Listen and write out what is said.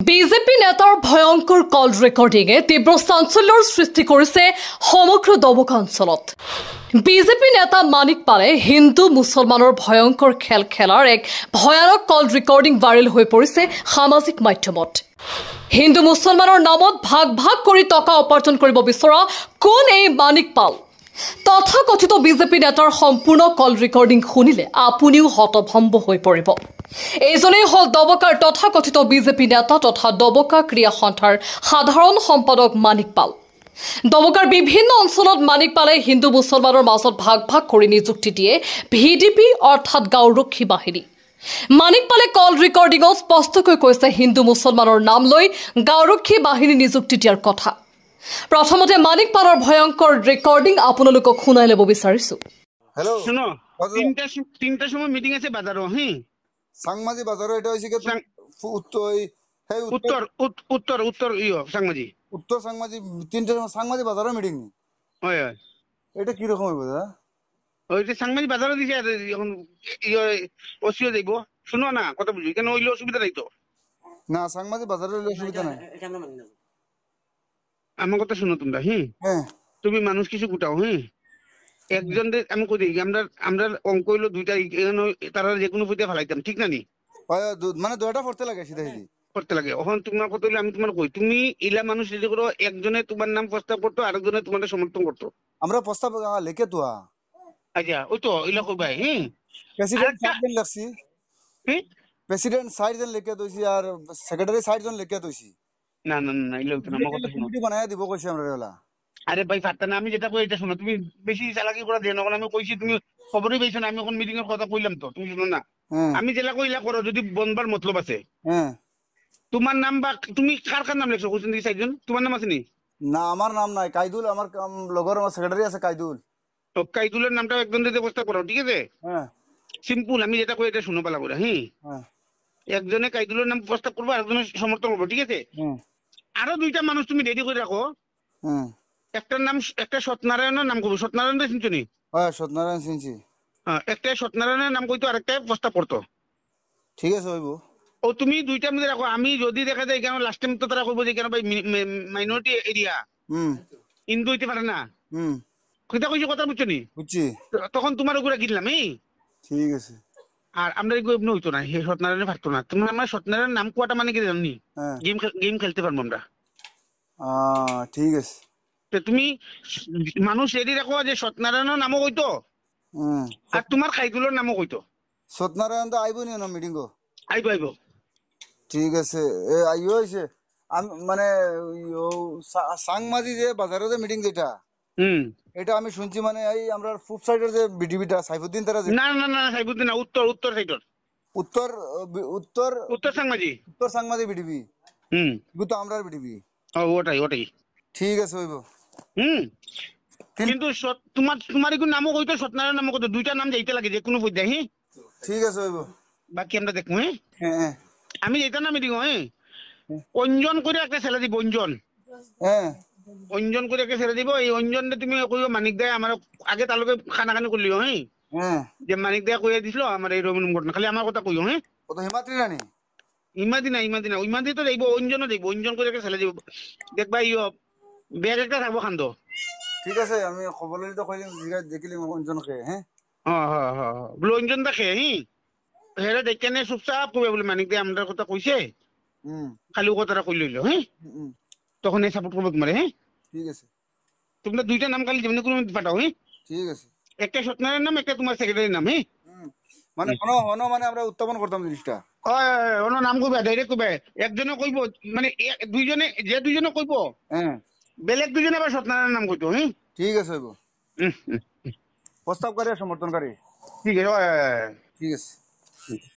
BJP নেতাৰ ভয়ংকৰ call ৰেকৰ্ডিঙে তীব্ৰ চাঞ্চল্যৰ সৃষ্টি কৰিছে সমগ্ৰ দবকা অঞ্চলত। বিজেপি নেতা মানিক পালে হিন্দু মুছলমানৰ ভয়ংকৰ খেল খেলাৰ এক ভয়ানক কল ৰেকৰ্ডিং ভাইৰেল হৈ পৰিছে সামাজিক মাধ্যমত। হিন্দু মুছলমানৰ নামত ভাগ ভাগ কৰি টকা উপাৰ্জন কৰিব বিচৰা কোন এই মানিক পাল? তথাকথিত বিজেপি নেতাৰ সম্পূৰ্ণ কল ৰেকৰ্ডিং শুনিলে আপুনিও হতভম্ব হৈ পৰিব। এইজনেই হল দবকাৰ তথাকথিত বিজেপি নেতা তথা দবকা ক্ৰিয়া সন্থাৰ সাধাৰণ সম্পাদক মানিক পাল। দবকাৰ বিভিন্ন অঞ্চলত মানিক পালে হিন্দু মুছলমানৰ মাজত ভাগ ভাগ কৰি নিযুক্তি দিয়ে ভিডিপি অৰ্থাৎ গাঁওৰক্ষী বাহিনী। মানিক পালে কল ৰেকৰ্ডিঙত স্পষ্টকৈ কৈছে হিন্দু মুছলমানৰ নাম লৈ গাঁওৰক্ষী বাহিনী নিযুক্তি দিয়াৰ কথা। প্ৰথমতে মানিক পালৰ ভয়ংকৰ ৰেকৰ্ডিং আপোনালোকক শুনাই ল'ব বিচাৰিছো। हेलो सुनो तीनटा समय मीटिंग আছে বাজারো হি সাংমাজি বাজারো এটা হইছে কি উত্তর উত্তর উত্তর ইয়ো সাংমাজি উত্তর সাংমাজি তিনটা সাংমাজি বাজারো মিটিং নি হয় হয় এটা কি রকম হইব দাদা? ওই যে সাংমাজি বাজারো দিছে এখন ইয়ো ওসিও যাইব। শুনো না কথা বুঝি কেন হইলো অসুবিধা নাই তো? না সাংমাজি বাজারো হইলে অসুবিধা নাই। আমার কথা শুনো তোমরা হি হ্যাঁ তুমি মানুষ কিছু গুটাও হি একজন আমি কই দিই আমরা আমরা অঙ্ক হইলো দুইটা তারা যে কোনো পয়সা ফেলাইতাম ঠিক না নি মানে দুইটা পড়তে লাগে সিধা সিধি করতে লাগে। এখন তোমার কথা হইলো আমি তোমার কই তুমি ইলা মানুষ রেডি করো একজনে তোমার নাম প্রস্তাব করতো আরেকজনে তোমাদের সমর্থন করতো। আমরা প্রস্তাব লিখে তো আচ্ছা ওই তো ইলা কইবাই হি প্রেসিডেন্ট সাইড লাগছি হি প্রেসিডেন্ট সাইড জন লিখে দইছি আর সেক্রেটারি সাইড জন লিখে দইছি। না না না ইলা তো আমার কথা শুনো কমিটি বানায়া দিব কইছি আমরা ওলা। আরে ভাই ফাটতা না আমি যেটা কই এটা শুনো তুমি বেশি চালাকি করে দেন না আমি কইছি তুমি খবরই পাইছো না আমি এখন মিটিং এর কথা কইলাম তো তুমি শুনো না আমি যেটা কইলা করো যদি বনবার মতলব আছে। হ্যাঁ তোমার নাম বা তুমি কার কার নাম লিখছো কোন দিকে সাইজন তোমার নাম আছে নি? না আমার নাম নাই কাইদুল আমার লগর আমার সেক্রেটারি আছে কাইদুল। তো কাইদুলের নামটা একজন দিতে প্রস্তাব করো ঠিক আছে? হ্যাঁ সিম্পল আমি যেটা কই এটা শুনো পালা করে হি হ্যাঁ একজনে কাইদুলের নাম প্রস্তাব করবে আরেকজনে সমর্থন করবে ঠিক আছে? হ্যাঁ আরো দুইটা মানুষ তুমি রেডি করে রাখো। হ্যাঁ একটার নাম একটা সত্যনারায়ণের নাম করবো সত্যনারায়ণ শুনছো নি? হ্যাঁ সত্যনারায়ণ সিংজি একটা সত্যনারায়ণের নাম কইতো আরেকটা প্রস্তাব করতো। ঠিক আছে হইব। ও তুমি দুইটার মধ্যে রাখো আমি যদি দেখা যায় কেন লাস্ট টাইম তো তারা কইবো যে কেন ভাই মাইনরিটি এরিয়া হিন্দু হইতে পারে না কথা কইছি কথা বুঝছো নি? বুঝছি তখন তোমার উপরে কিনলাম ঠিক আছে। আর আমরা এগুলো হইতো না হে সত্যনারায়ণে পারতো না তোমার আমার সত্যনারায়ণ নাম কোয়াটা মানে কি জানি গেম গেম খেলতে পারবো আমরা। ঠিক আছে তুমি মানুষ রেডি রাখো যে সত্যনারায়ণের নামও কইতো আর তোমার খাইদুলের নামও কইতো। সত্যনারায়ণ তো আইব নি না মিটিং গো? আইব আইব ঠিক আছে আইও হইছে আমি মানে সাংমাজি যে বাজারে যে মিটিং যেটা এটা আমি শুনছি মানে এই আমরা ফুড সাইডের যে বিডিবিটা সাইফুদ্দিন তারা না না না সাইফুদ্দিন না উত্তর উত্তর সাইডর উত্তর উত্তর উত্তর সাংমাজি উত্তর সাংমাজি বিডিবি কিন্তু আমরা বিডিবি ওটাই ওটাই ঠিক আছে হইব। কিন্তু তোমার তোমার কোন নামও কইতো সত্যনারায়ণ নামও কইতো দুইটা নাম যাইতে লাগে যে কোনো পয়দা ঠিক আছে হইব। বাকি আমরা দেখবো হ্যাঁ আমি যাইতাম না মিটিং অঞ্জন করে একটা ছেলে দিব অঞ্জন হ্যাঁ অঞ্জন করে একটা ছেলে দিব এই অঞ্জন তুমি কইও মানিক দায় আমার আগে তালকে খানা খানি করলিও যে মানিক দায় কইয়া দিছিল আমার এই রবিন ঘটনা খালি আমার কথা কইও কত হিমাদ্রি রানী ইমাদি না ইমাদি তো যাইব অঞ্জনও যাইব অঞ্জন করে একটা ছেলে দিব দেখবা ব্যাগ একটা থাকবো খান্দ। ঠিক আছে আমি খবর লইলে তো কইলিম দেখিলি অঞ্জনকে। হ্যাঁ বলে অঞ্জন দেখে হেরে দেখে নে চুপচাপ কবে বলে মানিক দায় আমার কথা কইছে খালি ও কথাটা কই লইল তখন এই সাপোর্ট করবো তোমার। ঠিক আছে তোমরা দুইটা নাম খালি যেমনি কোনো পাঠাও ঠিক আছে একটা সত্যনারায়ণ নাম একটা তোমার সেক্রেটারির নাম মানে হন মানে আমরা উত্থাপন করতাম জিনিসটা অন্য নাম কইবা ডাইরেক্ট কইবা একজনে কইব মানে দুইজনে যে দুইজনে কইব বেলেগ দুইজনে আবার সত্যনারায়ণ নাম কইতো ঠিক আছে হইব প্রস্তাবকারী আর সমর্থনকারী। ঠিক আছে ঠিক আছে।